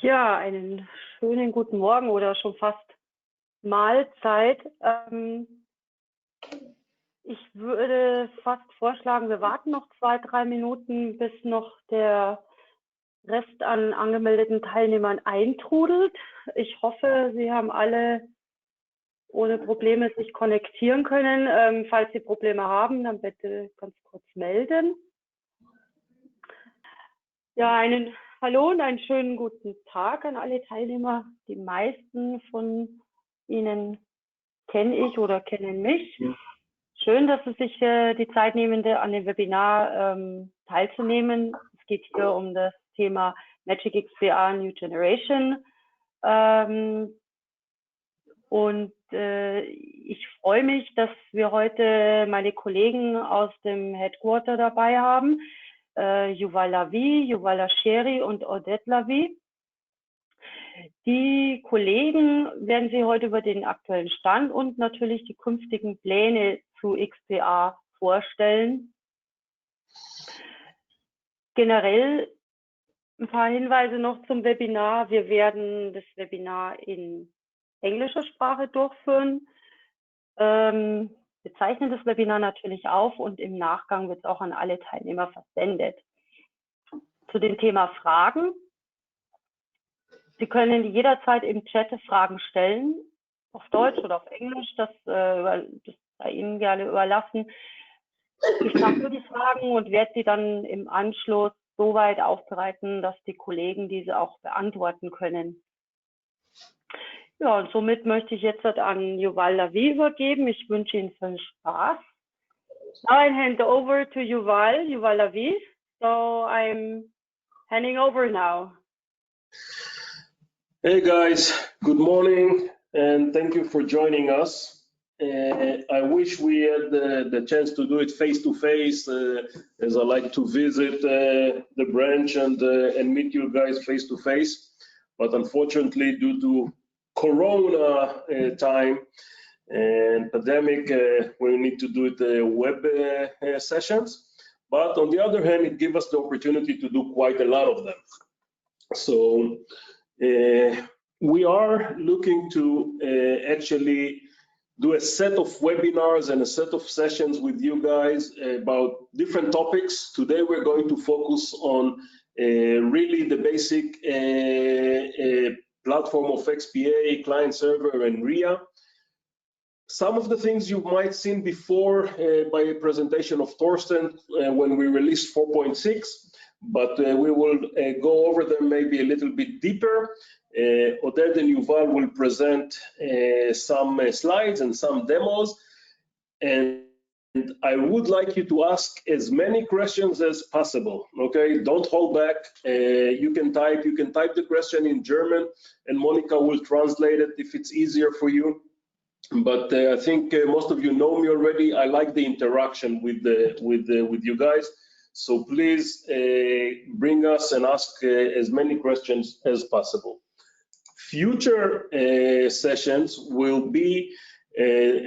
Ja, einen schönen guten Morgen oder schon fast Mahlzeit. Ich würde fast vorschlagen, wir warten noch 2-3 Minuten, bis noch der Rest an angemeldeten Teilnehmern eintrudelt. Ich hoffe, Sie haben alle ohne Probleme sich konnektieren können. Falls Sie Probleme haben, dann bitte ganz kurz melden. Ja, einen Hallo und einen schönen guten Tag an alle Teilnehmer. Die meisten von Ihnen kenne ich oder kennen mich. Schön, dass Sie sich die Zeit nehmen, an dem Webinar teilzunehmen. Es geht hier um das Thema Magic XPA New Generation. Ich freue mich, dass wir heute meine Kollegen aus dem Headquarter dabei haben. Yuval Lavi, Yuval Asheri und Odette Lavi. Die Kollegen werden Sie heute über den aktuellen Stand und natürlich die künftigen Pläne zu XPA vorstellen. Generell ein paar Hinweise noch zum Webinar. Wir werden das Webinar in englischer Sprache durchführen. Wir zeichnen das Webinar natürlich auf und im Nachgang wird es auch an alle Teilnehmer versendet. Zu dem Thema Fragen. Sie können jederzeit im Chat Fragen stellen, auf Deutsch oder auf Englisch, das sei Ihnen gerne überlassen. Ich sammle die Fragen und werde sie dann im Anschluss so weit aufbereiten, dass die Kollegen diese auch beantworten können. Ja, und somit möchte ich jetzt an Yuval Lavi übergeben. Ich wünsche Ihnen viel Spaß. Now I hand over to Yuval Lavi. So I'm handing over now. Hey guys, good morning and thank you for joining us. I wish we had the chance to do it face to face, as I like to visit the branch and meet you guys face to face. But unfortunately, due to Corona time and pandemic, we need to do it web sessions. But on the other hand, it gives us the opportunity to do quite a lot of them. So we are looking to actually do a set of webinars and a set of sessions with you guys about different topics. Today we're going to focus on really the basic platform of XPA, client server, and RIA. Some of the things you might have seen before by a presentation of Thorsten when we released 4.6, but we will go over them maybe a little bit deeper. Odette and Yuval will present some slides and some demos, and I would like you to ask as many questions as possible. Okay, don't hold back. You can type the question in German, and Monica will translate it if it's easier for you. But I think most of you know me already. I like the interaction with you guys. So please bring us and ask as many questions as possible. Future sessions will be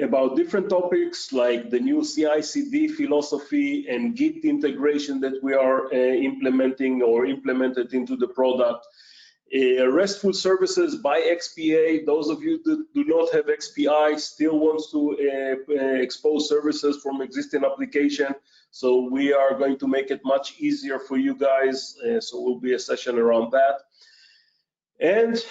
about different topics like the new CI/CD philosophy and Git integration that we are implementing or implemented into the product. RESTful services by XPA. Those of you that do not have XPI still wants to expose services from existing application. So we are going to make it much easier for you guys. So will be a session around that. And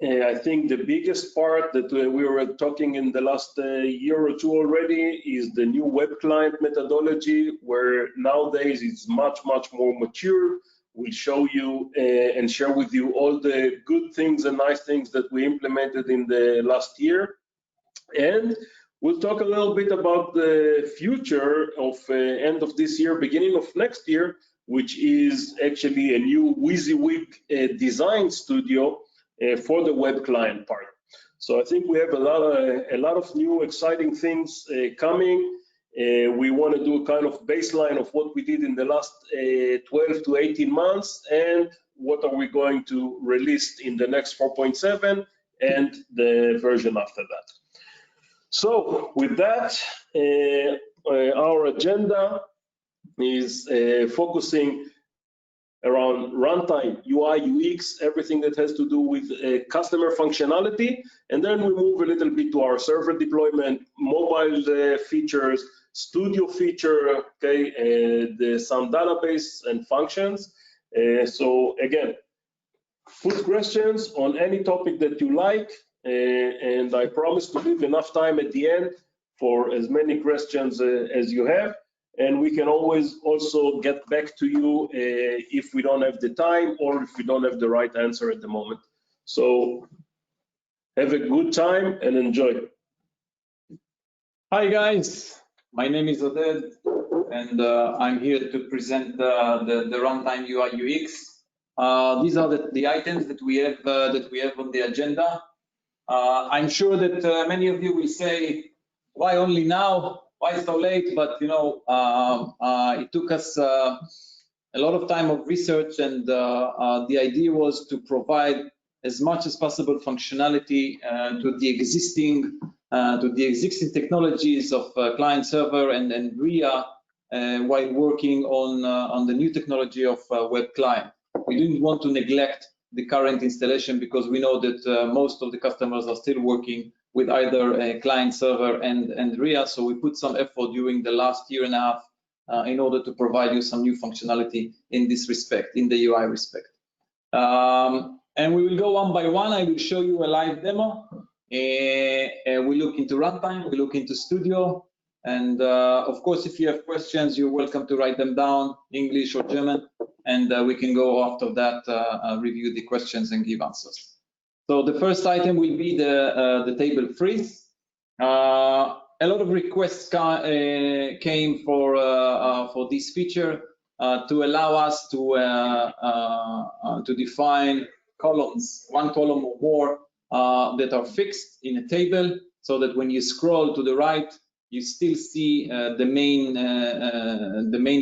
I think the biggest part that we were talking in the last year or two already is the new web client methodology, where nowadays it's much more mature. We'll show you and share with you all the good things and nice things that we implemented in the last year. And we'll talk a little bit about the future of end of this year, beginning of next year, which is actually a new WYSIWYG design studio for the web client part. So I think we have a lot of new exciting things coming. We want to do a kind of baseline of what we did in the last 12 to 18 months and what are we going to release in the next 4.7 and the version after that. So with that, our agenda is focusing around runtime, UI, UX, everything that has to do with customer functionality. And then we move a little bit to our server deployment, mobile features, studio feature, okay, and some database and functions. So again, put questions on any topic that you like, and I promise to leave enough time at the end for as many questions as you have. And we can always also get back to you if we don't have the time or if we don't have the right answer at the moment. So have a good time and enjoy. Hi guys, my name is Oded, and I'm here to present the runtime UI UX. These are the items that we have on the agenda. I'm sure that many of you will say, why only now? Why so late? But you know, it took us a lot of time of research, and the idea was to provide as much as possible functionality to the existing technologies of client server and RIA while working on the new technology of web client. We didn't want to neglect the current installation because we know that most of the customers are still working with either a client server and RIA, so we put some effort during the last year and a half in order to provide you some new functionality in this respect, in the UI respect. And we will go one by one. I will show you a live demo. We look into runtime, we look into studio, and of course, if you have questions, you're welcome to write them down, English or German, and we can go after that, review the questions and give answers. So the first item will be the table freeze. A lot of requests came for this feature to allow us to define columns, one column or more that are fixed in a table, so that when you scroll to the right, you still see the main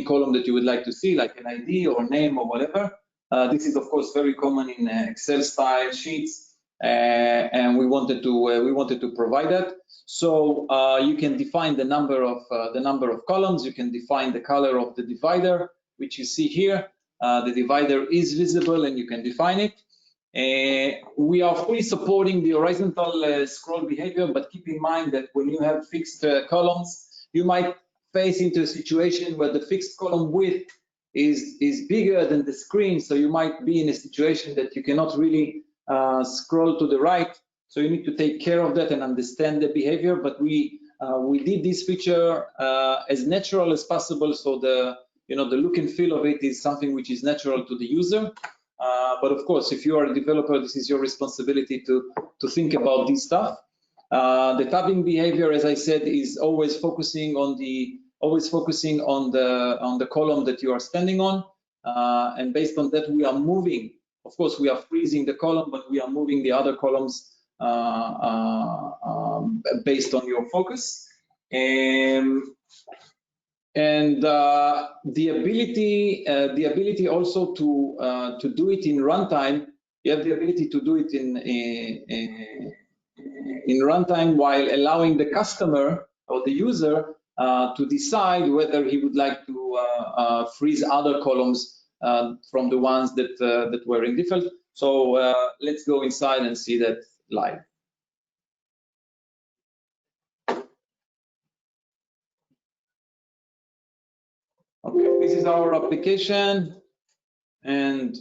column that you would like to see, like an ID or name or whatever. This is of course very common in Excel style sheets. And we wanted to provide that, so you can define the number of columns. You can define the color of the divider, which you see here. The divider is visible, and you can define it. We are fully supporting the horizontal scroll behavior, but keep in mind that when you have fixed columns, you might face into a situation where the fixed column width is bigger than the screen, so you might be in a situation that you cannot really scroll to the right, so you need to take care of that and understand the behavior. But we did this feature as natural as possible, so the look and feel of it is something which is natural to the user. But of course, if you are a developer, this is your responsibility to think about this stuff. The tabbing behavior, as I said, is always focusing on the column that you are standing on, and based on that, we are moving. Of course, we are freezing the column, but we are moving the other columns based on your focus. And the ability also to do it in runtime. You have the ability to do it in runtime while allowing the customer or the user to decide whether he would like to freeze other columns from the ones that were in default. So let's go inside and see that live. Okay, this is our application, and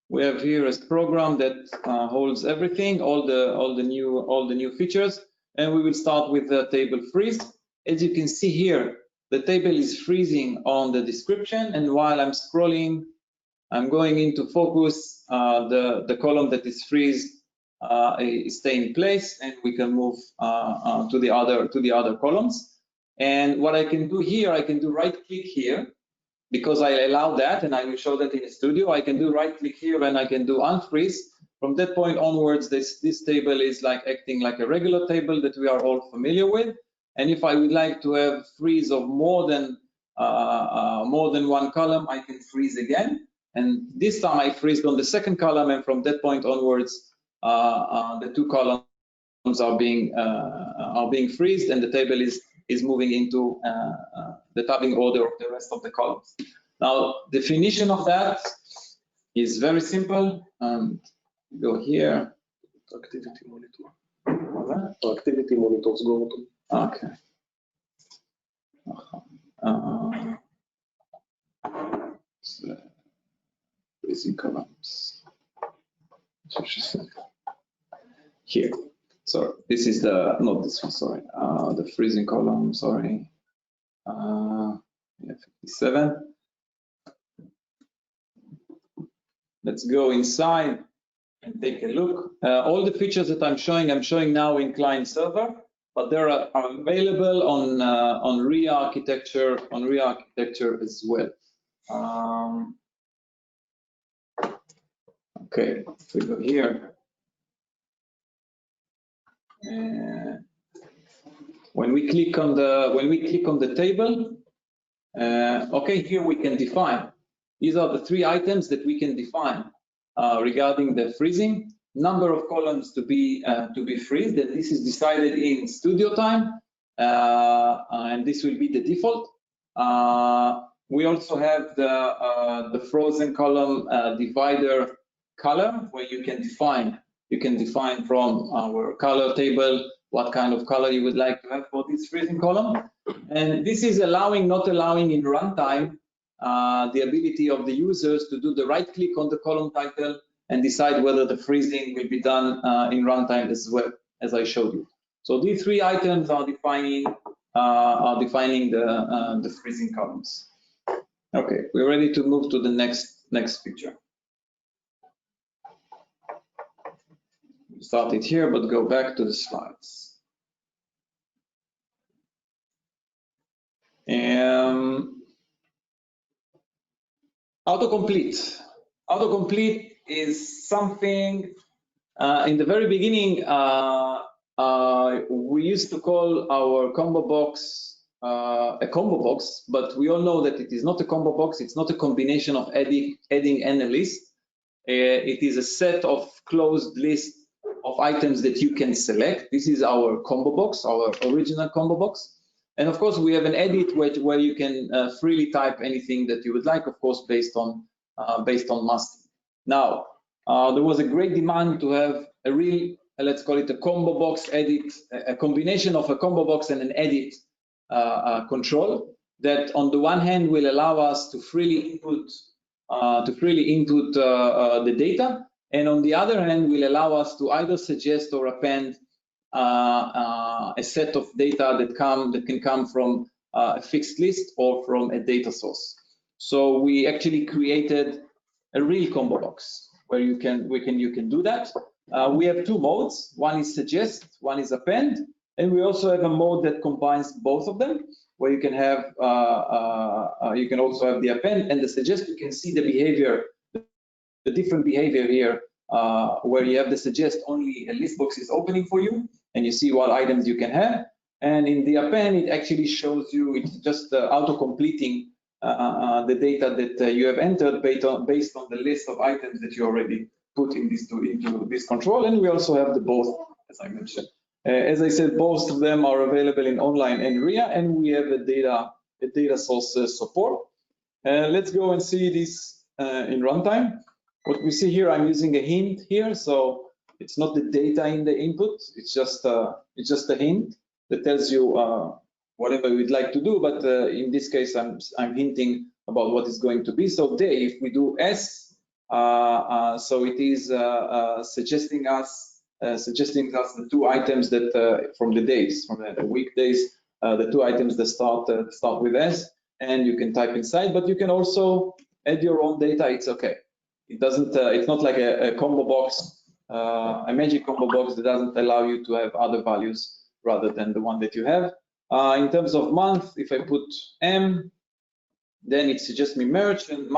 we have here a program that holds everything, all the new features, and we will start with the table freeze. As you can see here, the table is freezing on the description, and while I'm scrolling, I'm going into focus. The column that is freezed stay in place, and we can move to the other columns. And what I can do here, I can do right click here, because I allow that, and I will show that in the studio. I can do right click here, and I can do unfreeze. From that point onwards, this table is like acting like a regular table that we are all familiar with. And if I would like to have freeze of more than one column, I can freeze again. And this time I freezed on the second column, and from that point onwards, the two columns are being freezed, and the table is is moving into the tabbing order of the rest of the columns. Now, definition of that is very simple. Go here. Activity monitor. Okay. Activity monitors go to. Okay. Freezing columns. Here. So this is the, not this one, sorry. The freezing column, sorry. Yeah, 57. Let's go inside and take a look. All the features that I'm showing now in client server, but they are available on RIA architecture, as well. Okay, if we go here. When we click on the table, okay, here we can define. These are the 3 items that we can define regarding the freezing. Number of columns to be freezed, and this is decided in studio time, and this will be the default. We also have the frozen column divider color, where you can define from our color table what kind of color you would like to have for this freezing column. And this is not allowing in runtime the ability of the users to do the right click on the column title and decide whether the freezing will be done in runtime as well, as I showed you. So these 3 items are defining the freezing columns. Okay, we're ready to move to the next picture. Start it here, but go back to the slides. Autocomplete. Autocomplete is something in the very beginning we used to call our combo box a combo box, but we all know that it is not a combo box. It's not a combination of adding and a list. It is a set of closed list of items that you can select. This is our combo box, our original combo box. And of course, we have an edit where you can freely type anything that you would like, of course, based on masking. Now, there was a great demand to have a real, let's call it a combo box edit, a combination of a combo box and an edit control that, on the one hand, will allow us to freely input the data, and on the other hand, will allow us to either suggest or append a set of data that can come from a fixed list or from a data source. So we actually created a real combo box where you can do that. We have 2 modes. One is suggest, one is append, and we also have a mode that combines both of them, where you can have you can also have the append and the suggest. You can see the behavior, the different behavior here, where you have the suggest, only a list box is opening for you, and you see what items you can have. And in the append, it actually shows you, it's just auto-completing the data that you have entered based on the list of items that you already put into this control. And we also have the both, as I mentioned. As I said, both of them are available in online and RIA, and we have a data source support. Let's go and see this in runtime. What we see here, I'm using a hint here, so it's not the data in the input. It's just a hint that tells you whatever we'd like to do. But in this case, I'm hinting about what is going to be. So day, if we do S, so it is suggesting us the 2 items that from the days, from the weekdays, the 2 items that start with S, and you can type inside. But you can also add your own data. It's okay. It doesn't. It's not like a combo box, a magic combo box that doesn't allow you to have other values rather than the one that you have. In terms of month, if I put M, then it suggests me March, and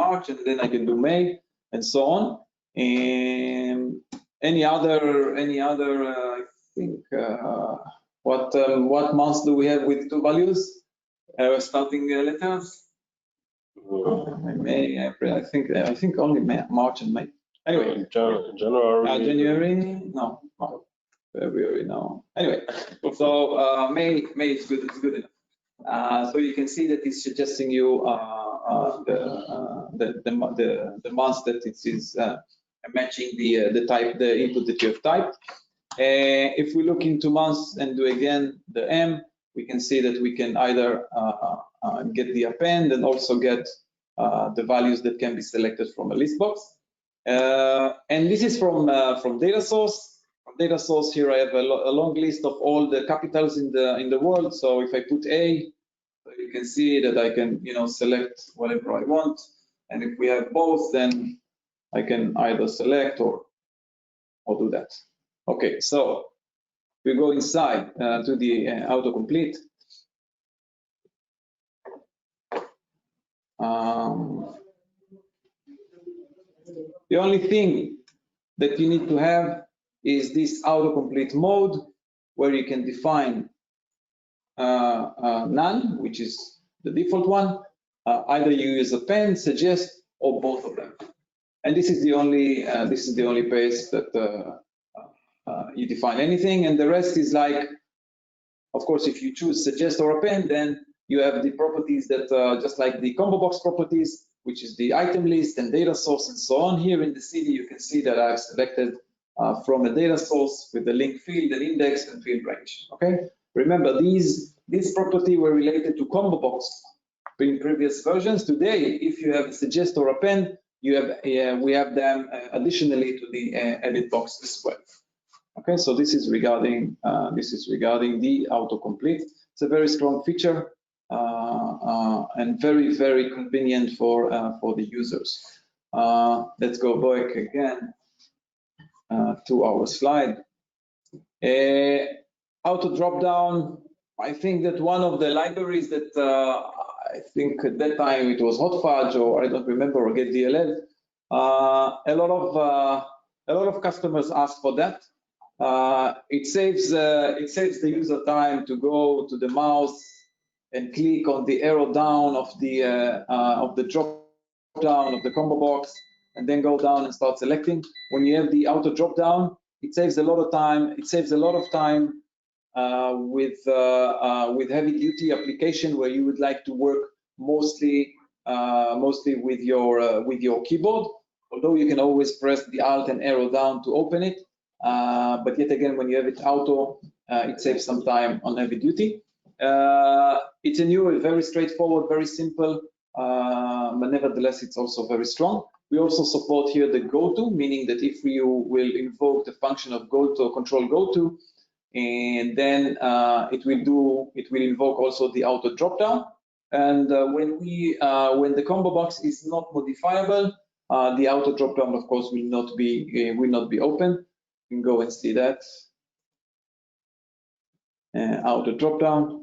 then I can do May, and so on. And any other, I think, what months do we have with 2 values? Starting letters. May, April. I think only March and May. Anyway, January. January. No. February. No. Anyway, so May is good. It's good enough. So you can see that it's suggesting you the months that it is matching the type, the input that you have typed. If we look into months and do again the M, we can see that we can either get the append and also get the values that can be selected from a list box. And this is from data source. From data source here, I have a long list of all the capitals in the world. So if I put A, you can see that I can, select whatever I want. And if we have both, then I can either select or do that. Okay, so we go inside to the autocomplete. The only thing that you need to have is this autocomplete mode, where you can define none, which is the default one. Either you use append, suggest, or both of them. And this is the only place that you define anything, and the rest is like, of course, if you choose suggest or append, then you have the properties that just like the combo box properties, which is the item list and data source and so on. Here in the CD, you can see that I've selected from a data source with the link field, an index, and field range. Okay. Remember, these property were related to combo box in previous versions. Today, if you have a suggest or append, you have we have them additionally to the edit box as well. Okay, so this is regarding the autocomplete. It's a very strong feature and very, very convenient for the users. Let's go back again to our slide. Auto dropdown. I think that one of the libraries that I think at that time it was Hot Fudge, or I don't remember, or Get DLL. A lot of customers ask for that. It saves the user time to go to the mouse and click on the arrow down of the drop down of the combo box, and then go down and start selecting. When you have the auto drop down, it saves a lot of time. It saves a lot of time with heavy duty application where you would like to work mostly with your keyboard. Although you can always press the Alt and arrow down to open it. But yet again, when you have it auto, it saves some time on heavy duty. It's a new, very straightforward, very simple, but nevertheless, it's also very strong. We also support here the goto, meaning that if you will invoke the function of goto, control goto, and then it will invoke also the auto dropdown. And when the combo box is not modifiable, the auto dropdown, of course, will not be open. You can go and see that auto dropdown.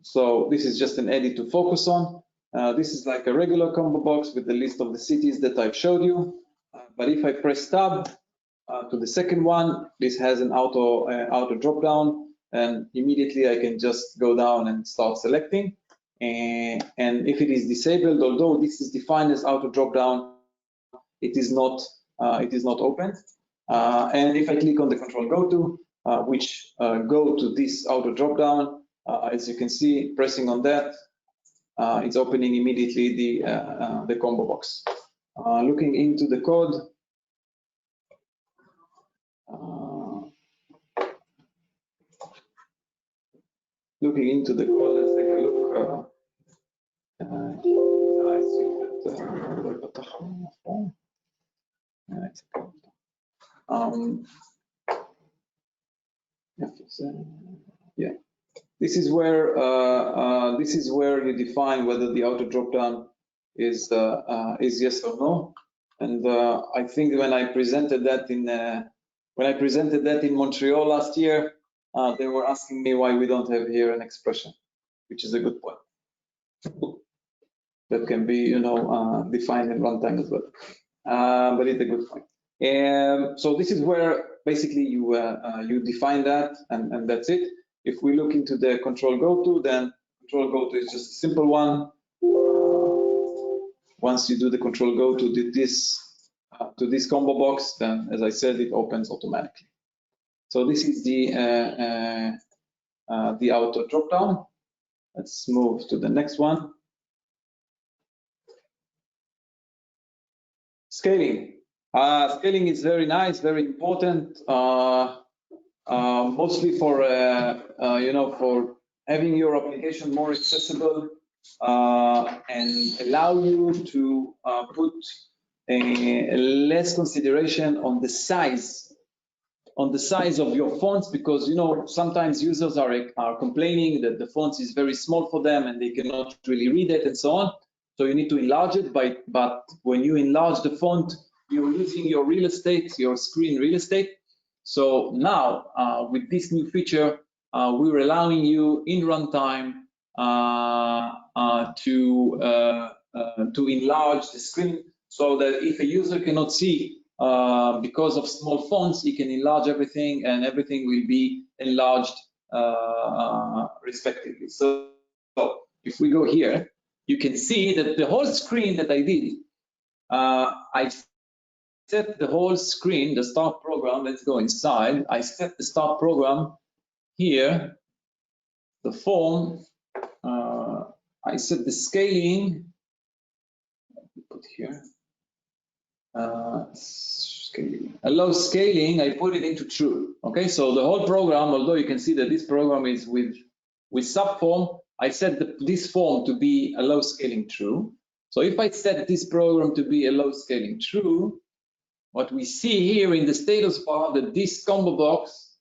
So this is just an edit to focus on. This is like a regular combo box with the list of the cities that I've showed you. But if I press tab to the second one, this has an auto dropdown, and immediately I can just go down and start selecting. And if it is disabled, although this is defined as auto dropdown, it is not open. And if I click on the control go to, which go to this auto dropdown, as you can see, pressing on that, it's opening immediately the combo box. Looking into the code, let's take a look. I see that. Yeah. This is where you define whether the auto dropdown is yes or no. And I think when I presented that in Montreal last year, they were asking me why we don't have here an expression, which is a good point. That can be, defined in runtime as well. But it's a good point. So this is where basically you define that, and that's it. If we look into the control go to, then control go to is just a simple one. Once you do the control go to this combo box, then as I said, it opens automatically. So this is the auto dropdown. Let's move to the next one. Scaling. Scaling is very nice, very important, mostly for for having your application more accessible and allow you to put less consideration on the size of your fonts, because sometimes users are complaining that the font is very small for them and they cannot really read it and so on. So you need to enlarge it, but when you enlarge the font, you're losing your real estate, your screen real estate. So now with this new feature, we're allowing you in runtime to enlarge the screen, so that if a user cannot see because of small fonts, he can enlarge everything, and everything will be enlarged respectively. So if we go here, you can see that the whole screen that I did, I set the whole screen, the start program. Let's go inside. I set the start program here, the form. I set the scaling. Put here. Scaling. Allow scaling. I put it into true. Okay, so the whole program, although you can see that this program is with subform, I set this form to be allow scaling true. So if I set this program to be allow scaling true, what we see here in the status bar, that this combo box,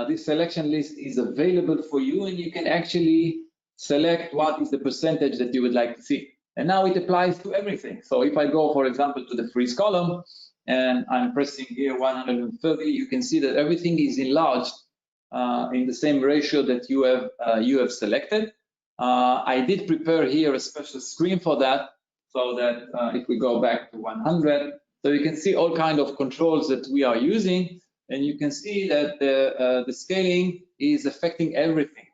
this selection list is available for you, and you can actually select what is the percentage that you would like to see. And now it applies to everything. So if I go, for example, to the freeze column, and I'm pressing here 130, you can see that everything is enlarged in the same ratio that you have selected. I did prepare here a special screen for that, so that if we go back to 100, so you can see all kind of controls that we are using, and you can see that the scaling is affecting everything.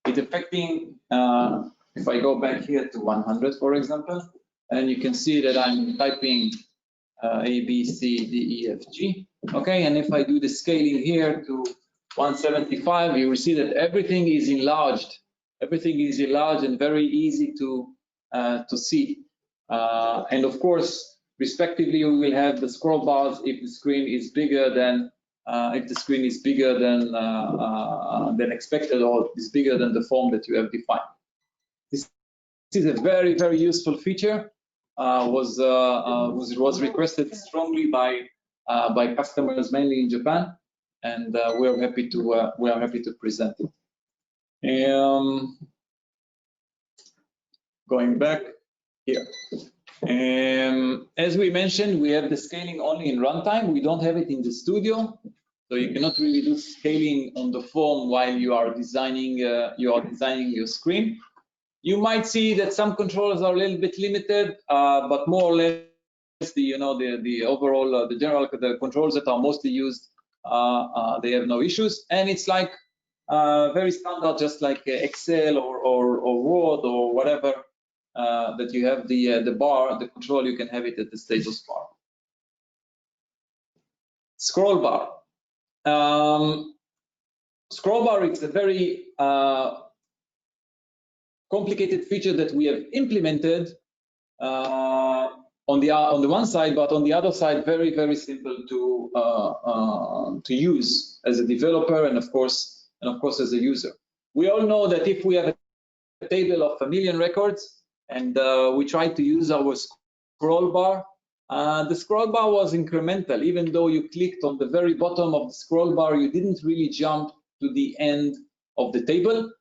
It's affecting, if I go back here to 100, for example, and you can see that I'm typing A, B, C, D, E, F, G. Okay, and if I do the scaling here to 175, you will see that everything is enlarged. Everything is enlarged and very easy to see. And of course, respectively, we will have the scroll bars if the screen is bigger than than expected, or is bigger than the form that you have defined. This is a very, very useful feature. Was requested strongly by customers, mainly in Japan, and we are happy to present it. Going back here. As we mentioned, we have the scaling only in runtime. We don't have it in the studio, so you cannot really do scaling on the form while you are designing your screen. You might see that some controls are a little bit limited, but more or less the overall the controls that are mostly used, they have no issues, and it's like very standard, just like Excel or Word or whatever. That you have the bar, the control, you can have it at the status bar. Scroll bar. Scroll bar is a very complicated feature that we have implemented on the one side, but on the other side, very, very simple to use as a developer, and of course as a user. We all know that if we have a table of 1 million records, and we tried to use our scroll bar. The scroll bar was incremental. Even though you clicked on the very bottom of the scroll bar, you didn't really jump to the end of the table.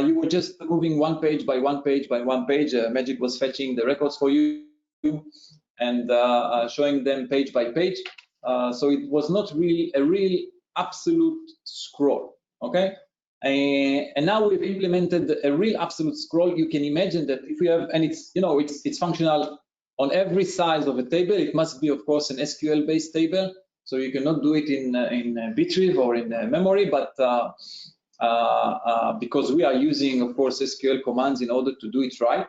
You were just moving one page by one page by one page. Magic was fetching the records for you and showing them page by page. So it was not really a real absolute scroll. Okay. And now we've implemented a real absolute scroll. You can imagine that if we have, and it's functional on every size of a table. It must be, of course, an SQL-based table, so you cannot do it in Bitrev or in memory. But because we are using, of course, SQL commands in order to do it right,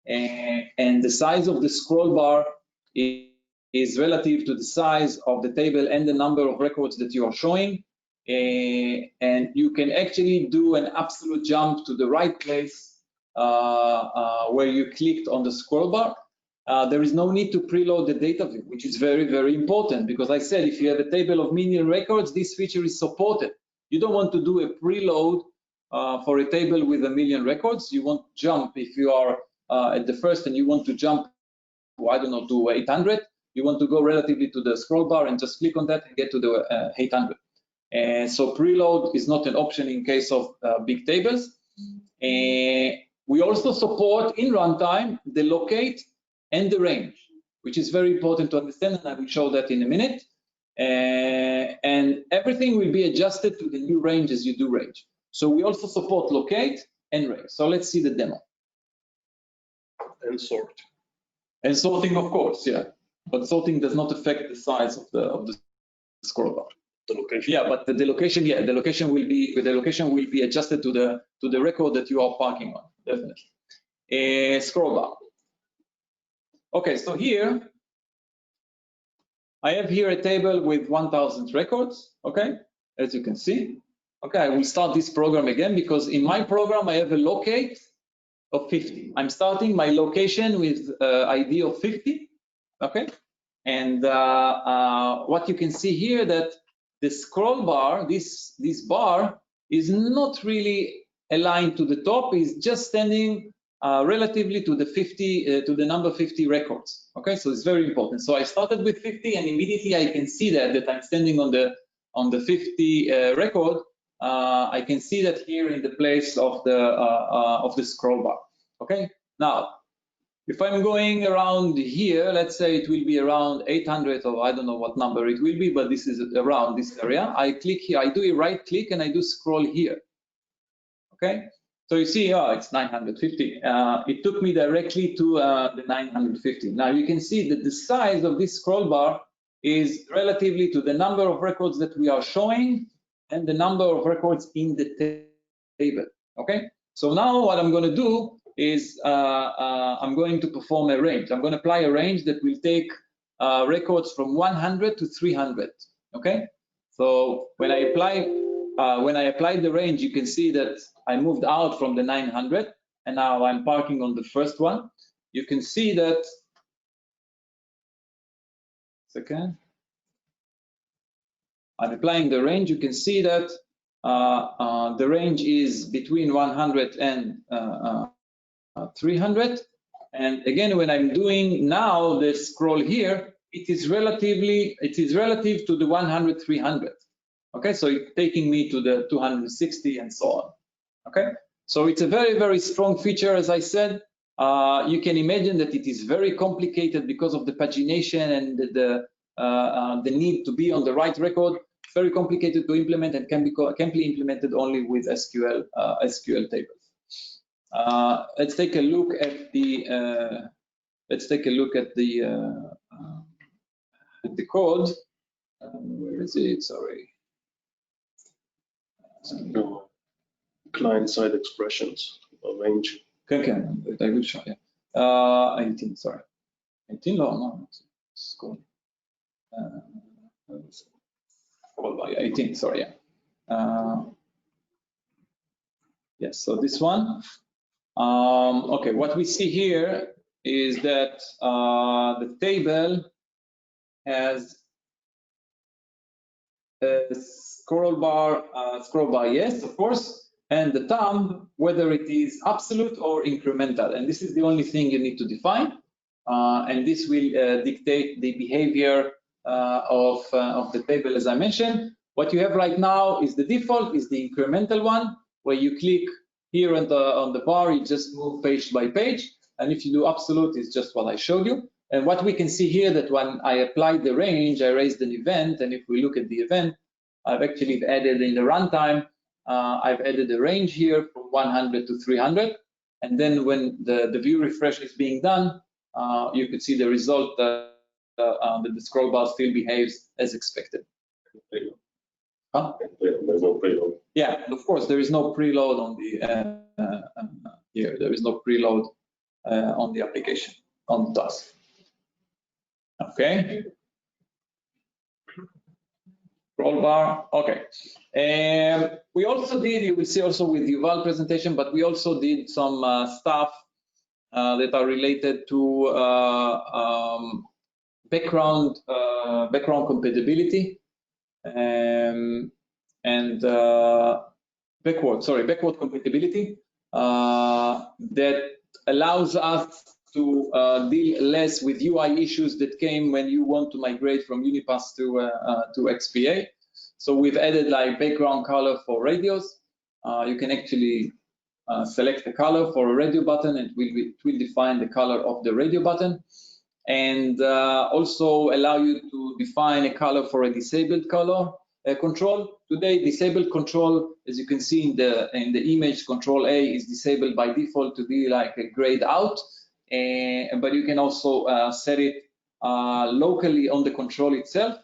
and the size of the scroll bar is relative to the size of the table and the number of records that you are showing. and you can actually do an absolute jump to the right place where you clicked on the scroll bar. There is no need to preload the data view, which is very, very important, because I said if you have a table of million records, this feature is supported. You don't want to do a preload for a table with 1 million records. You want to jump if you are at the first and you want to jump, I don't know, to 800. You want to go relatively to the scroll bar and just click on that and get to the 800. And so preload is not an option in case of big tables. We also support in runtime the locate and the range, which is very important to understand, and I will show that in a minute. And everything will be adjusted to the new range as you do range. So we also support locate and range. So let's see the demo. And sort. And sorting, of course, yeah. But sorting does not affect the size of the scroll bar. The location. Yeah, but the location, yeah, the location will be adjusted to the record that you are parking on, definitely. Scroll bar. Okay, so here I have here a table with 1,000 records. Okay, as you can see. Okay, I will start this program again because in my program I have a locate of 50. I'm starting my location with ID of 50. Okay, and what you can see here that the scroll bar, this bar is not really aligned to the top, is just standing relatively to the 50 to the number 50 records. Okay, so it's very important. So I started with 50 and immediately I can see that I'm standing on the 50 record. I can see that here in the place of the scroll bar. Okay, now if I'm going around here, let's say it will be around 800, or I don't know what number it will be, but this is around this area. I click here, I do a right click and I do scroll here. Okay, so you see, oh, it's 950. It took me directly to the 950. Now you can see that the size of this scroll bar is relatively to the number of records that we are showing and the number of records in the table. Okay, so now what I'm going to do is I'm going to perform a range. I'm going to apply a range that will take records from 100 to 300. Okay, so when I apply the range, you can see that I moved out from the 900 and now I'm parking on the first one. You can see that. Second, I'm applying the range. You can see that the range is between 100 and 300, and again when I'm doing now the scroll here, it is relative to the 100 300. Okay, so it's taking me to the 260 and so on. Okay, so it's a very, very strong feature. As I said, you can imagine that it is very complicated because of the pagination and the need to be on the right record. Very complicated to implement and can be implemented only with SQL tables. Let's take a look at the code. Where is it? Sorry. Client-side expressions, a range. Okay, I will show you. 18. Sorry. 18. No. It's cool. 18. Sorry. Yeah. Yes. So this one. Okay, what we see here is that the table has a scroll bar, yes, of course, and the thumb, whether it is absolute or incremental. And this is the only thing you need to define. And this will dictate the behavior of the table, as I mentioned. What you have right now is the default, is the incremental one, where you click here on the bar, you just move page by page. And if you do absolute, it's just what I showed you. And what we can see here that when I applied the range, I raised an event. And if we look at the event, I've actually added in the runtime, I've added a range here from 100 to 300. And then when the view refresh is being done, you could see the result that the scroll bar still behaves as expected. Huh? There's no preload. Yeah, of course, there is no preload on the here. There is no preload on the application, on the task. Okay. Scroll bar, okay. We also did, you will see also with Yuval presentation, but we also did some stuff that are related to background compatibility and backward compatibility that allows us to deal less with UI issues that came when you want to migrate from Unipass to XPA. So we've added like background color for radios. You can actually select the color for a radio button, and it will define the color of the radio button, and also allow you to define a color for a disabled color control. Today, disabled control, as you can see in the image, control A is disabled by default to be like a grayed out, but you can also set it locally on the control itself,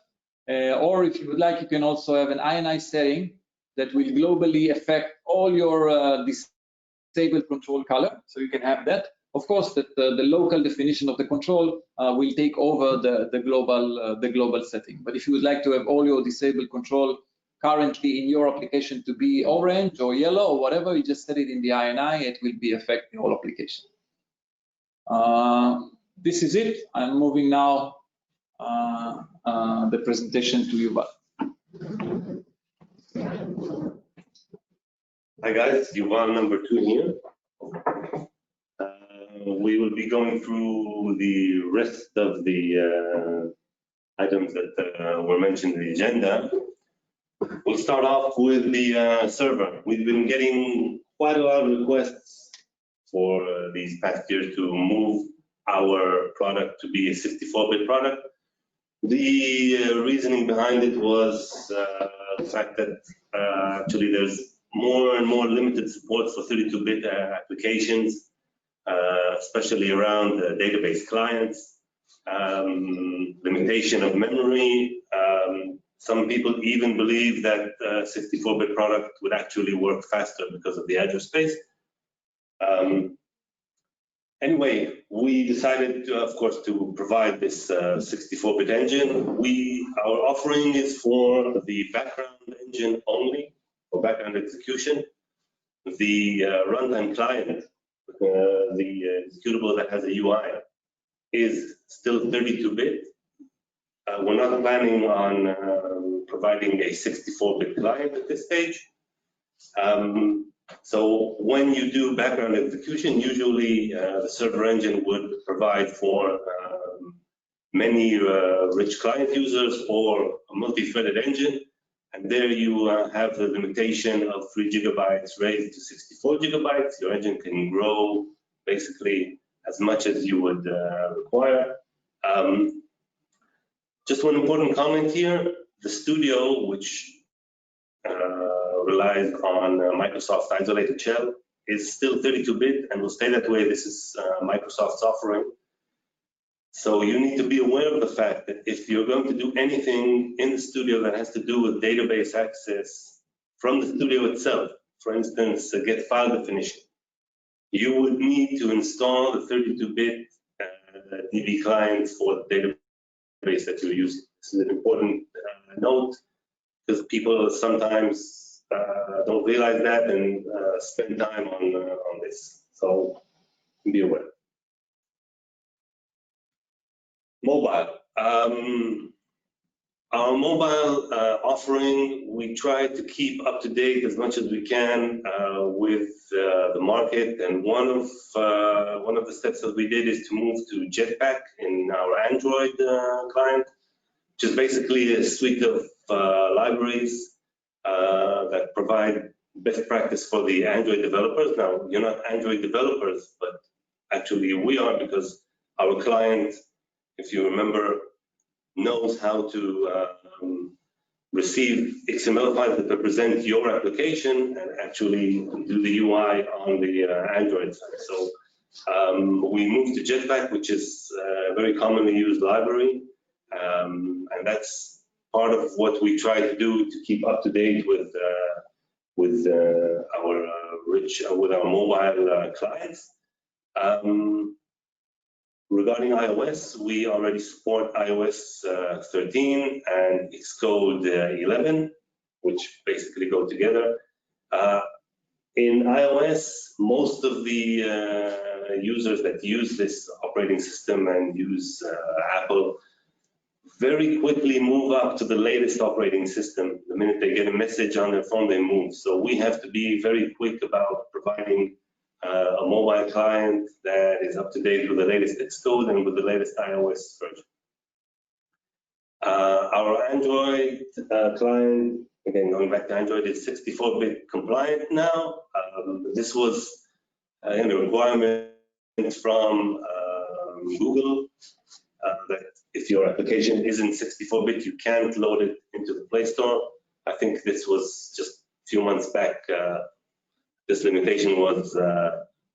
or if you would like, you can also have an INI setting that will globally affect all your disabled control color, so you can have that. Of course, that the local definition of the control will take over the global setting. But if you would like to have all your disabled control currently in your application to be orange or yellow or whatever, you just set it in the INI, it will be affecting all application. This is it. I'm moving now the presentation to Yuval. Hi guys, Yuval number 2 here. We will be going through the rest of the items that were mentioned in the agenda. We'll start off with the server. We've been getting quite a lot of requests for these past years to move our product to be a 64-bit product. The reasoning behind it was the fact that actually there's more and more limited support for 32-bit applications, especially around database clients, limitation of memory. Some people even believe that 64-bit product would actually work faster because of the address space. Anyway, we decided, of course, to provide this 64-bit engine. Our offering is for the background engine only, for background execution. The runtime client, the executable that has a UI, is still 32-bit. We're not planning on providing a 64-bit client at this stage. So when you do background execution, usually the server engine would provide for many rich client users or a multi-threaded engine. And there you have the limitation of 3 gigabytes raised to 64 gigabytes. Your engine can grow basically as much as you would require. Just one important comment here. The studio, which relies on Microsoft's isolated shell, is still 32-bit and will stay that way. This is Microsoft's offering. So you need to be aware of the fact that if you're going to do anything in the studio that has to do with database access from the studio itself, for instance, get file definition, you would need to install the 32-bit DB client for the database that you're using. This is an important note, because people sometimes don't realize that and spend time on this. So be aware. Mobile. Our mobile offering, we try to keep up to date as much as we can with the market. And one of the steps that we did is to move to Jetpack in our Android client, which is basically a suite of libraries that provide best practice for the Android developers. Now, you're not Android developers, but actually we are, because our client, if you remember, knows how to receive XML files that represent your application and actually do the UI on the Android side. So we moved to Jetpack, which is a very commonly used library, and that's part of what we try to do to keep up to date with our mobile clients. Regarding iOS, we already support iOS 13 and Xcode 11, which basically go together. In iOS, most of the users that use this operating system and use Apple very quickly move up to the latest operating system. The minute they get a message on their phone, they move. So we have to be very quick about providing a mobile client that is up to date with the latest Xcode and with the latest iOS version. Our Android client, again, going back to Android, is 64-bit compliant now. This was a requirement from Google that if your application isn't 64-bit, you can't load it into the Play Store. I think this was just a few months back. This limitation was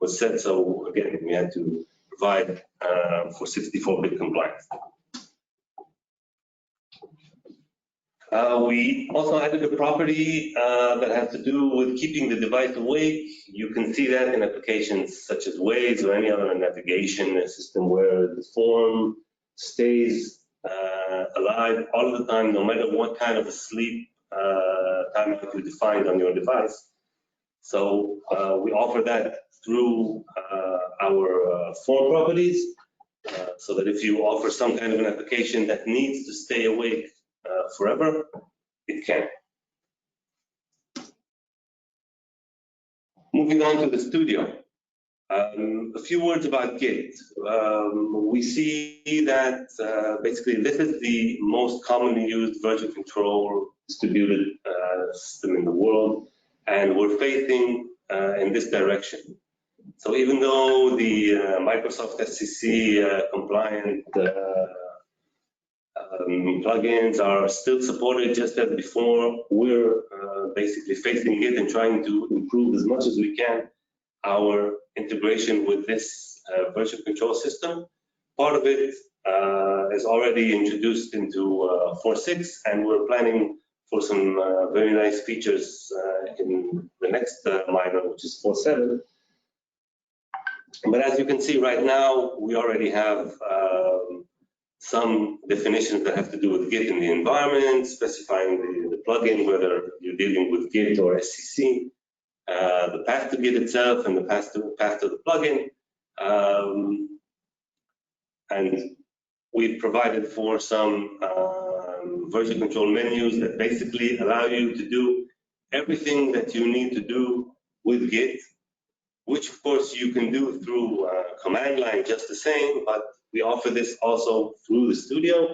set, so again, we had to provide for 64-bit compliance. We also added a property that has to do with keeping the device awake. You can see that in applications such as Waze or any other navigation system where the form stays alive all the time, no matter what kind of a sleep time you defined on your device. So we offer that through our form properties, so that if you offer some kind of an application that needs to stay awake forever, it can. Moving on to the studio. A few words about Git. We see that basically this is the most commonly used version control distributed system in the world, and we're facing in this direction. So even though the Microsoft SEC compliant plugins are still supported just as before, we're basically facing it and trying to improve as much as we can our integration with this version control system. Part of it is already introduced into 4.6, and we're planning for some very nice features in the next minor, which is 4.7. But as you can see right now, we already have some definitions that have to do with Git in the environment, specifying the plugin, whether you're dealing with Git or SCC, the path to Git itself and the path to the plugin. And we've provided for some version control menus that basically allow you to do everything that you need to do with Git, which of course you can do through command line just the same, but we offer this also through the studio.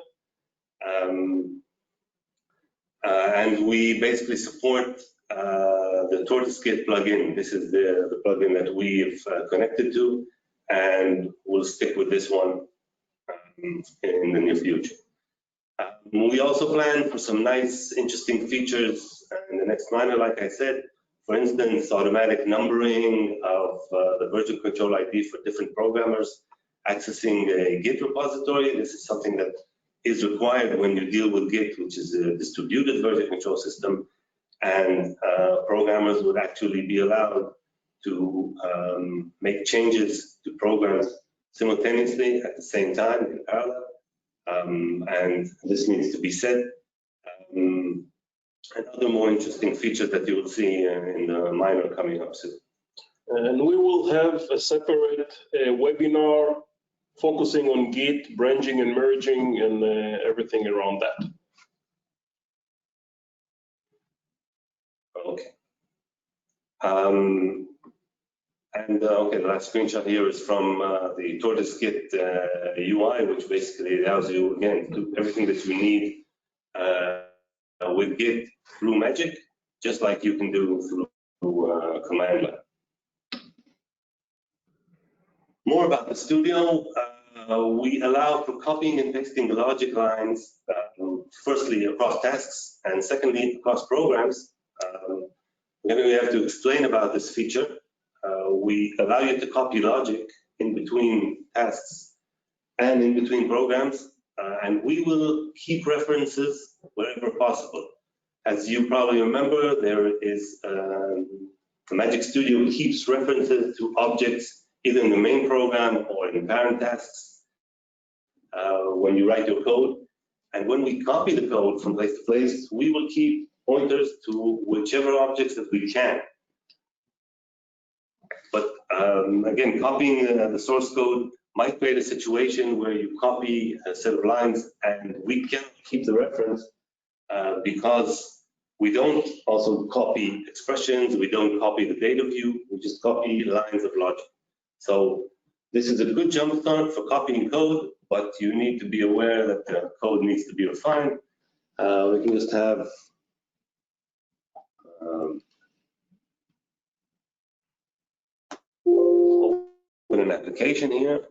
And we basically support the Tortoise Git plugin. This is the plugin that we've connected to, and we'll stick with this one in the near future. We also plan for some nice, interesting features in the next minor, like I said. For instance, automatic numbering of the version control ID for different programmers accessing a Git repository. This is something that is required when you deal with Git, which is a distributed version control system, and programmers would actually be allowed to make changes to programs simultaneously at the same time in parallel, and this needs to be set. And other more interesting features that you will see in the minor coming up soon. And we will have a separate webinar focusing on Git, branching and merging, and everything around that. Okay. Okay, the last screenshot here is from the Tortoise Git UI, which basically allows you, again, to do everything that you need with Git through Magic, just like you can do through command line. More about the studio. We allow for copying and pasting logic lines, firstly across tasks, and secondly across programs. Maybe we have to explain about this feature. We allow you to copy logic in between tasks and in between programs, and we will keep references wherever possible. As you probably remember, there is the Magic Studio keeps references to objects either in the main program or in parent tasks, when you write your code. And when we copy the code from place to place, we will keep pointers to whichever objects that we can. But again, copying the source code might create a situation where you copy a set of lines and we can't keep the reference because we don't also copy expressions, we don't copy the data view, we just copy lines of logic. So this is a good jump start for copying code, but you need to be aware that the code needs to be refined. We can just have open an application here.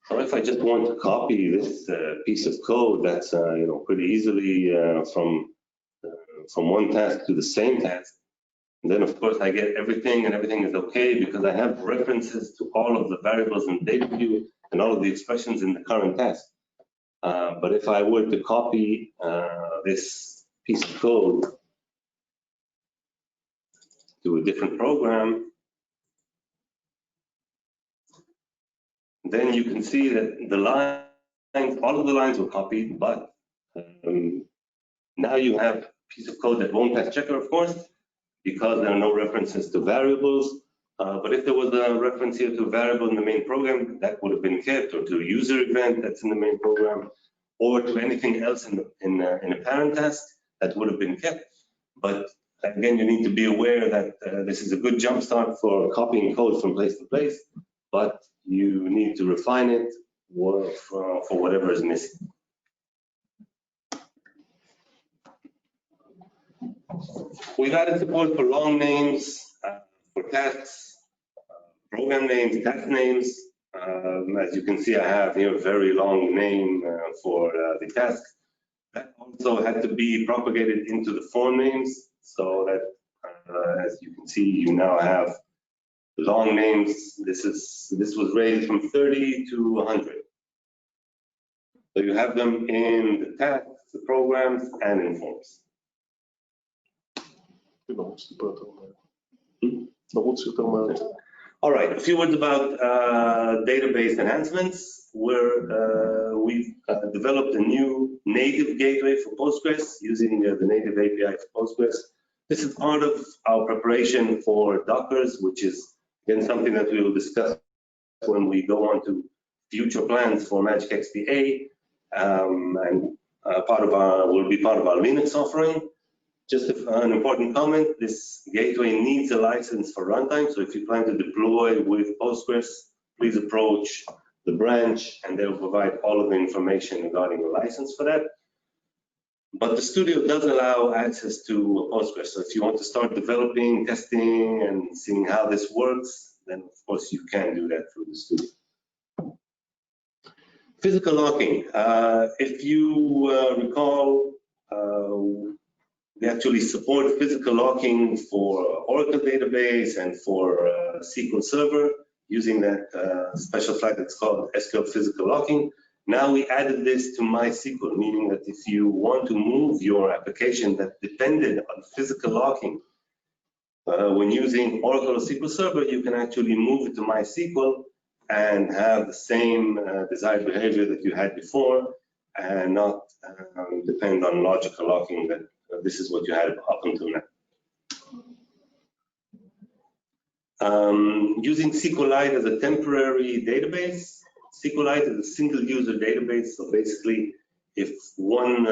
So if I just want to copy this piece of code that's pretty easily from one task to the same task, and then of course I get everything and everything is okay because I have references to all of the variables in data view and all of the expressions in the current task. But if I were to copy this piece of code to a different program, then you can see that the lines, all of the lines were copied, but now you have a piece of code that won't pass checker, of course, because there are no references to variables. But if there was a reference here to a variable in the main program, that would have been kept, or to a user event that's in the main program, or to anything else in a parent task, that would have been kept. But again, you need to be aware that this is a good jumpstart for copying code from place to place, but you need to refine it for whatever is missing. We've added support for long names, for tasks, program names, task names. As you can see, I have here a very long name for the task. That also had to be propagated into the form names so that, as you can see, you now have long names. This was raised from 30 to 100. So you have them in the tasks, the programs, and in forms. All right, a few words about database enhancements, where we've developed a new native gateway for Postgres using the native API for Postgres. This is part of our preparation for Dockers, which is again something that we will discuss when we go on to future plans for Magic XDA, and will be part of our Linux offering. Just an important comment, this gateway needs a license for runtime. So if you plan to deploy with Postgres, please approach the branch and they'll provide all of the information regarding the license for that. But the studio does allow access to Postgres. So if you want to start developing, testing, and seeing how this works, then of course you can do that through the studio. Physical locking. If you recall, we actually support physical locking for Oracle database and for SQL Server using that special flag that's called SQL physical locking. Now we added this to MySQL, meaning that if you want to move your application that depended on physical locking when using Oracle or SQL Server, you can actually move it to MySQL and have the same desired behavior that you had before and not depend on logical locking that this is what you had up until now. Using SQLite as a temporary database. SQLite is a single user database. So basically, if one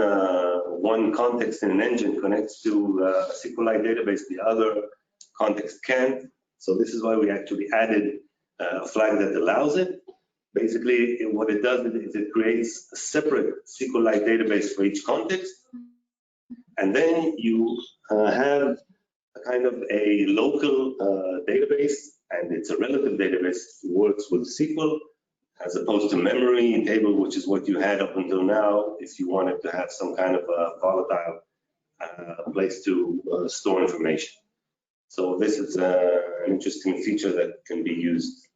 context in an engine connects to a SQLite database, the other context can't. So this is why we actually added a flag that allows it. Basically, what it does is it creates a separate SQLite database for each context. And then you have a kind of a local database, and it's a relative database that works with SQL, as opposed to memory table, which is what you had up until now if you wanted to have some kind of a volatile place to store information. So this is an interesting feature that can be used.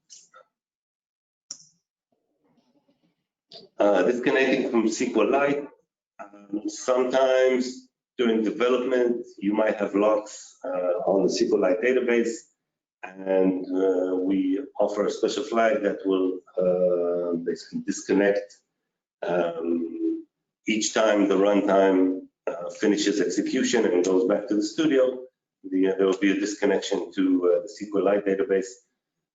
Disconnecting from SQLite. Sometimes during development, you might have locks on the SQLite database. and we offer a special flag that will basically disconnect each time the runtime finishes execution and goes back to the studio. There will be a disconnection to the SQLite database,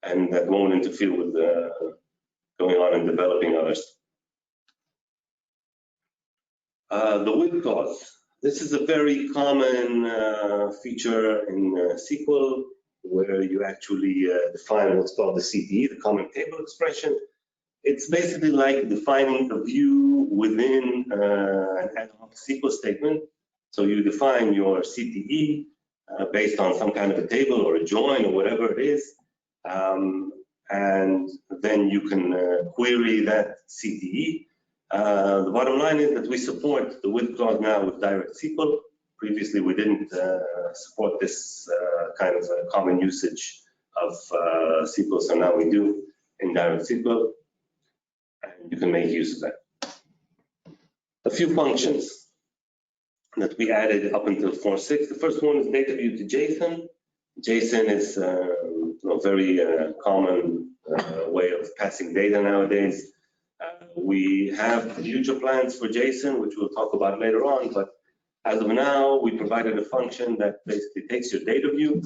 and that won't interfere with going on and developing others. The with clause. This is a very common feature in SQL, where you actually define what's called the CTE, the common table expression. It's basically like defining a view within an ad hoc SQL statement. So you define your CTE based on some kind of a table or a join or whatever it is, and then you can query that CTE. The bottom line is that we support the with clause now with direct SQL. Previously, we didn't support this kind of common usage of SQL, so now we do in direct SQL, and you can make use of that. A few functions that we added up until 4.6. The first one is data view to JSON. JSON is a very common way of passing data nowadays. We have future plans for JSON, which we'll talk about later on, but as of now, we provided a function that basically takes your data view.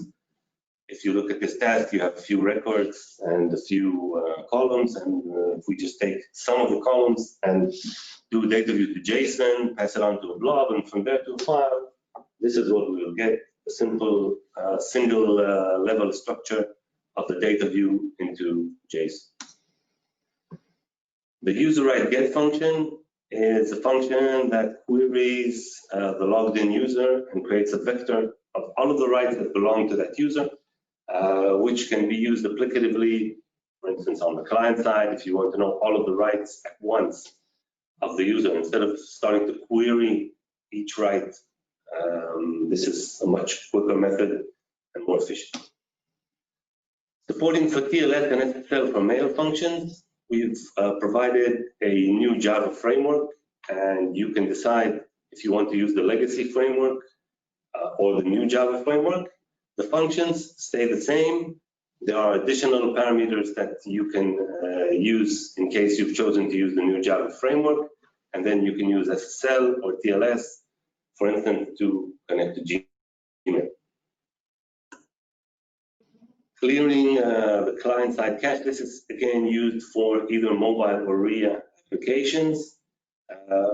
If you look at this task, you have a few records and a few columns, and if we just take some of the columns and do data view to JSON, pass it on to a blob, and from there to a file, this is what we will get, a simple single level structure of the data view into JSON. The user right get function is a function that queries the logged in user and creates a vector of all of the rights that belong to that user, which can be used applicatively, for instance, on the client side, if you want to know all of the rights at once of the user, instead of starting to query each right. This is a much quicker method and more efficient. Supporting for TLS and SSL for mail functions. We've provided a new Java framework, and you can decide if you want to use the legacy framework or the new Java framework. The functions stay the same. There are additional parameters that you can use in case you've chosen to use the new Java framework, and then you can use SSL or TLS, for instance, to connect to Gmail. Clearing the client-side cache. This is again used for either mobile or RIA applications,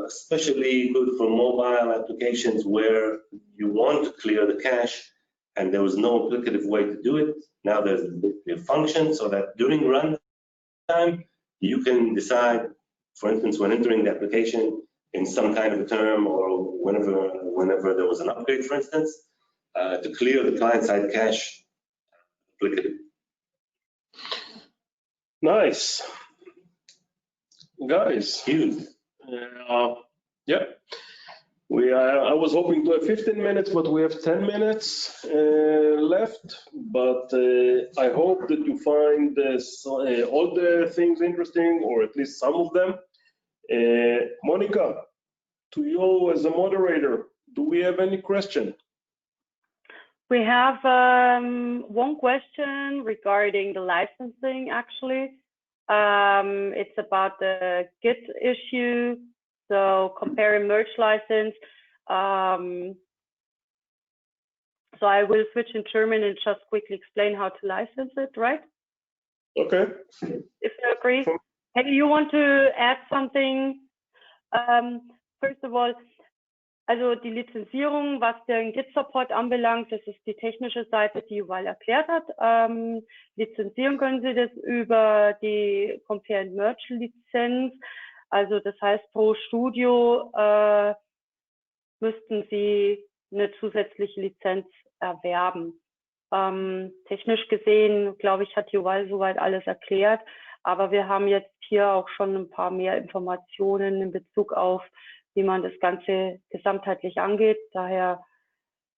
especially good for mobile applications where you want to clear the cache and there was no applicative way to do it. Now there's a function so that during runtime you can decide, for instance, when entering the application in some kind of a term or whenever there was an upgrade, for instance, to clear the client-side cache. Nice, guys. Huge. Yeah, I was hoping to have 15 minutes, but we have 10 minutes left. But I hope that you find all the things interesting, or at least some of them. Monica, to you as a moderator, do we have any question? We have one question regarding the licensing, actually. It's about the Git issue, so compare and merge license. So I will switch in German and just quickly explain how to license it, right? Okay. If you agree. Hey, you want to add something? First of all, also die Lizenzierung, was den Git-Support anbelangt, das ist die technische Seite, die Yuval erklärt hat. Lizenzieren können Sie das über die Compare and Merge Lizenz. Also das heißt, pro Studio müssten Sie eine zusätzliche Lizenz erwerben. Technisch gesehen, glaube ich, hat Yuval soweit alles erklärt. Aber wir haben jetzt hier auch schon ein paar mehr Informationen in Bezug auf, wie man das Ganze gesamtheitlich angeht. Daher,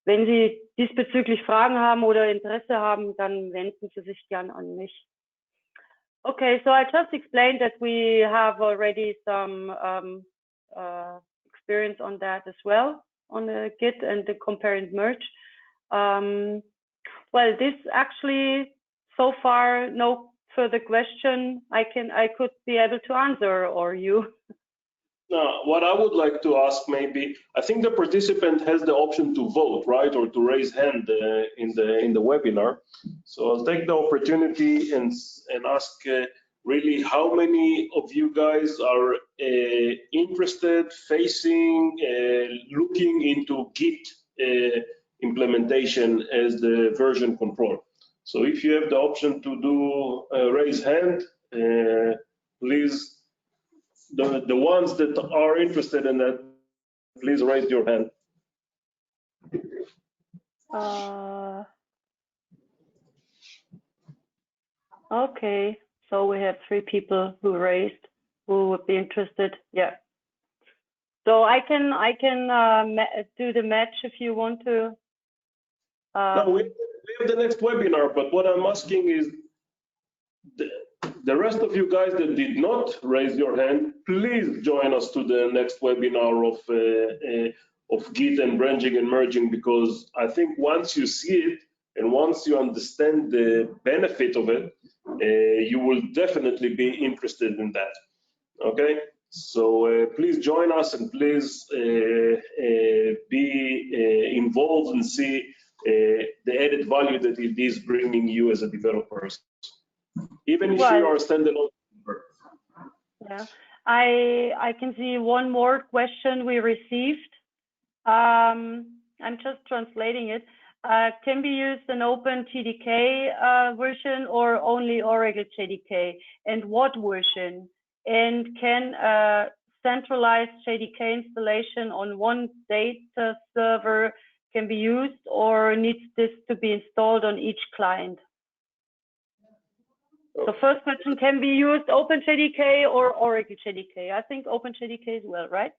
wenn Sie diesbezüglich Fragen haben oder Interesse haben, dann wenden Sie sich gern an mich. Okay, so I just explained that we have already some experience on that as well, on the Git and the compare and merge. Well, this actually so far no further question I could be able to answer, or you? Now, what I would like to ask, maybe, I think the participant has the option to vote, right, or to raise hand in the webinar. So I'll take the opportunity and ask really how many of you guys are interested, facing, looking into Git implementation as the version control. So if you have the option to do raise hand, please. The ones that are interested in that, please raise your hand. Okay, so we have 3 people who raised, who would be interested. Yeah. So I can do the match if you want to. No, we have the next webinar, but what I'm asking is the rest of you guys that did not raise your hand, please join us to the next webinar of Git and branching and merging, because I think once you see it and once you understand the benefit of it, you will definitely be interested in that. Okay, so please join us and please be involved and see the added value that it is bringing you as a developer. Even if you are a standalone. Yeah, I can see one more question we received. I'm just translating it. Can be used an Open JDK version or only Oracle JDK, and what version? And can centralized JDK installation on one data server can be used, or needs this to be installed on each client? The first question, can be used Open JDK or Oracle JDK? I think Open JDK as well, right?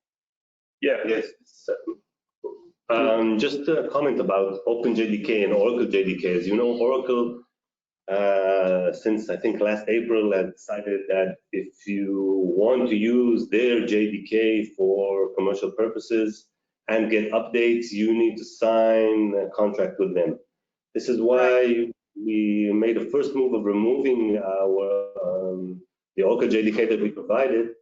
Yeah. Yes. Just a comment about Open JDK and Oracle JDK. As you know, Oracle, since I think last April, had decided that if you want to use their JDK for commercial purposes and get updates, you need to sign a contract with them. This is why we made a first move of removing the Oracle JDK that we provided,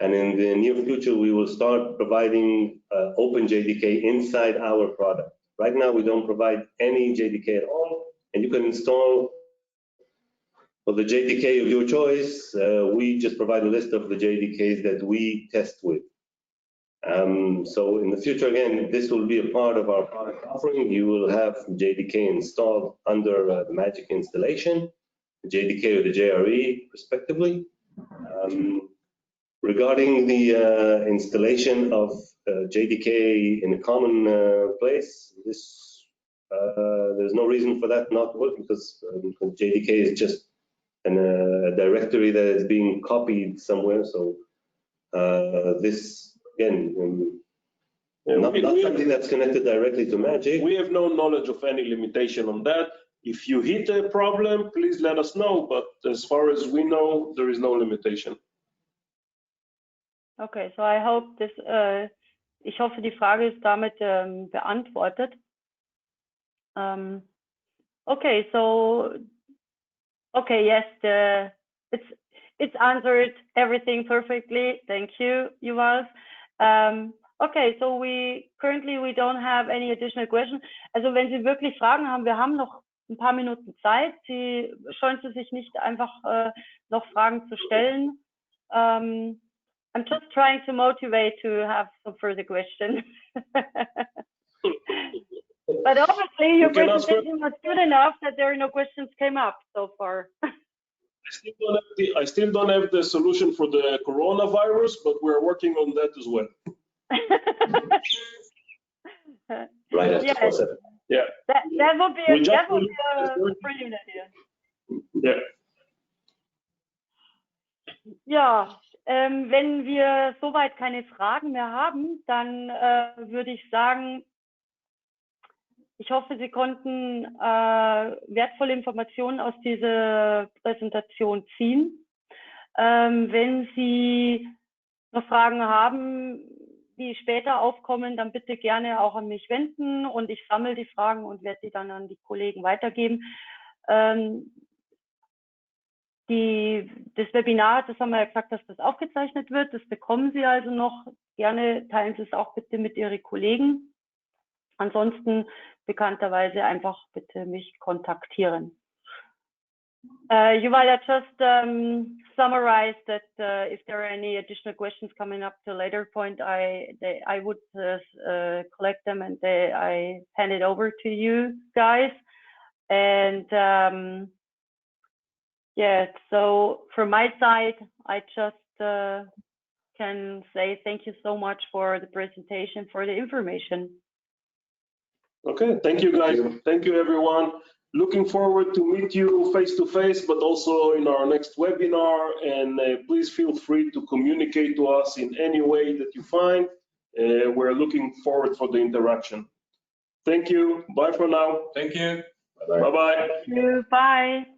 and in the near future we will start providing Open JDK inside our product. Right now we don't provide any JDK at all, and you can install for the JDK of your choice. We just provide a list of the JDKs that we test with. So in the future, again, this will be a part of our product offering. You will have JDK installed under the Magic installation, the JDK or the JRE, respectively. Regarding the installation of JDK in a common place, there's no reason for that not to work, because JDK is just a directory that is being copied somewhere. So this, again, not something that's connected directly to Magic. We have no knowledge of any limitation on that. If you hit a problem, please let us know. But as far as we know, there is no limitation. Okay, so I hope this. Ich hoffe, die Frage ist damit beantwortet. Okay, so yes, it's answered everything perfectly. Thank you, Yuval. Okay, so we don't have any additional questions. Also wenn Sie wirklich Fragen haben, wir haben noch ein paar Minuten Zeit. Sie scheuen Sie sich nicht einfach noch Fragen zu stellen. I'm just trying to motivate to have some further questions. But obviously your presentation was good enough that there are no questions came up so far. I still don't have the solution for the coronavirus, but we're working on that as well. Right after yes. Yeah. That would be a brilliant idea. Yeah. Ja, wenn wir soweit keine Fragen mehr haben, dann würde ich sagen, ich hoffe, Sie konnten wertvolle Informationen aus dieser Präsentation ziehen. Wenn Sie noch Fragen haben, die später aufkommen, dann bitte gerne auch an mich wenden und ich sammle die Fragen und werde sie dann an die Kollegen weitergeben. das Webinar, das haben wir ja gesagt, dass das aufgezeichnet wird. Das bekommen Sie also noch. Gerne teilen Sie es auch bitte mit Ihren Kollegen. Ansonsten bekannterweise einfach bitte mich kontaktieren. Yuval, I just summarized that if there are any additional questions coming up to a later point, I would collect them and I hand it over to you guys. And yeah, so from my side, I just can say thank you so much for the presentation, for the information. Okay, thank you guys. Thank you everyone. Looking forward to meet you face to face, but also in our next webinar. And please feel free to communicate to us in any way that you find. We're looking forward for the interaction. Thank you. Bye for now. Thank you. Bye-bye. Thank you. Bye.